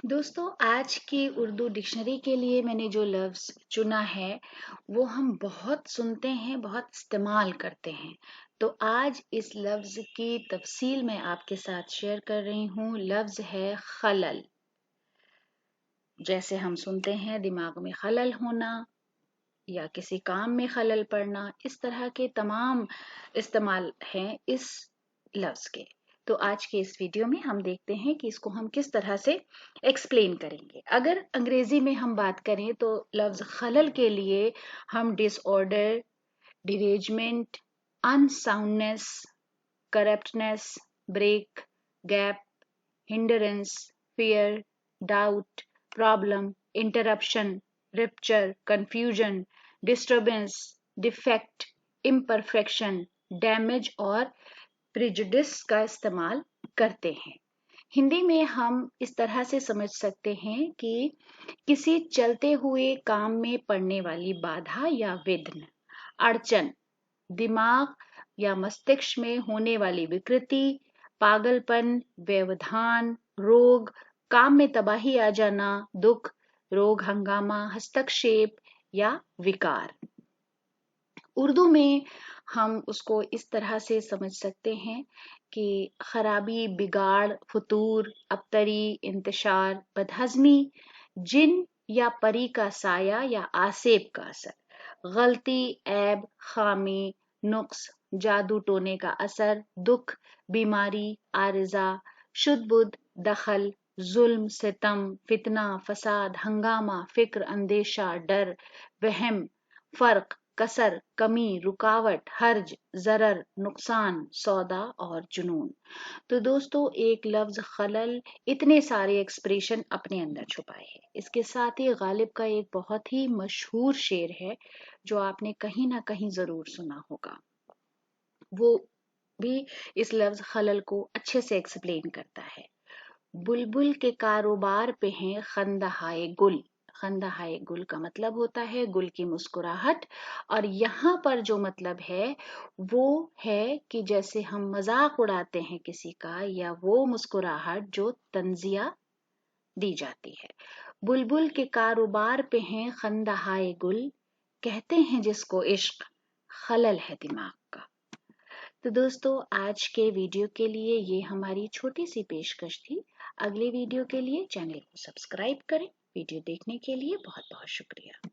दोस्तों, आज की उर्दू डिक्शनरी के लिए मैंने जो लफ्ज़ चुना है वो हम बहुत सुनते हैं, बहुत इस्तेमाल करते हैं। तो आज इस लफ्ज़ की तफसील मैं आपके साथ शेयर कर रही हूँ। लफ्ज़ है खलल। जैसे हम सुनते हैं दिमाग में खलल होना या किसी काम में खलल पड़ना, इस तरह के तमाम इस्तेमाल हैं इस लफ्ज़ के। तो आज के इस वीडियो में हम देखते हैं कि इसको हम किस तरह से एक्सप्लेन करेंगे। अगर अंग्रेजी में हम बात करें तो लफ्ज़ खलल के लिए हम disorder, derangement, unsoundness, corruptness, break, gap, hindrance, fear, doubt, problem, interruption, rupture, confusion, disturbance, defect, imperfection, damage और prejudice का इस्तेमाल करते हैं। हिंदी में हम इस तरह से समझ सकते हैं कि किसी चलते हुए काम में पड़ने वाली बाधा या विघ्न, अड़चन, दिमाग या मस्तिष्क में होने वाली विकृति, पागलपन, व्यवधान, रोग, काम में तबाही आ जाना, दुख, रोग, हंगामा, हस्तक्षेप या विकार। उर्दू में हम उसको इस तरह से समझ सकते हैं कि खराबी, बिगाड़, फतूर, अबतरी, इंतशार, बदहजमी, जिन या परी का साया या आसेब का असर, गलती, ऐब, खामी, नुक्स, जादू टोने का असर, दुख, बीमारी, आरिजा, शुद्ध बुद्ध, दखल, जुल्म, सितम, फितना, फसाद, हंगामा, फिक्र, अंदेशा, डर, वहम, फर्क, कसर, कमी, रुकावट, हर्ज, जरर, नुकसान, सौदा और जुनून। तो दोस्तों, एक लफ्ज खलल इतने सारे एक्सप्रेशन अपने अंदर छुपाए है। इसके साथ ही गालिब का एक बहुत ही मशहूर शेर है जो आपने कहीं ना कहीं जरूर सुना होगा। वो भी इस लफ्ज खलल को अच्छे से एक्सप्लेन करता है। बुलबुल के कारोबार पे हैं खंदहाए गुल। खंदहाए गुल का मतलब होता है गुल की मुस्कुराहट, और यहाँ पर जो मतलब है वो है कि जैसे हम मजाक उड़ाते हैं किसी का, या वो मुस्कुराहट जो तंजिया दी जाती है। बुलबुल के कारोबार पे हैं खंदहाए गुल, कहते हैं जिसको इश्क, खलल है दिमाग का। तो दोस्तों, आज के वीडियो के लिए ये हमारी छोटी सी पेशकश थी। अगले वीडियो के लिए चैनल को सब्सक्राइब करें। वीडियो देखने के लिए बहुत बहुत शुक्रिया।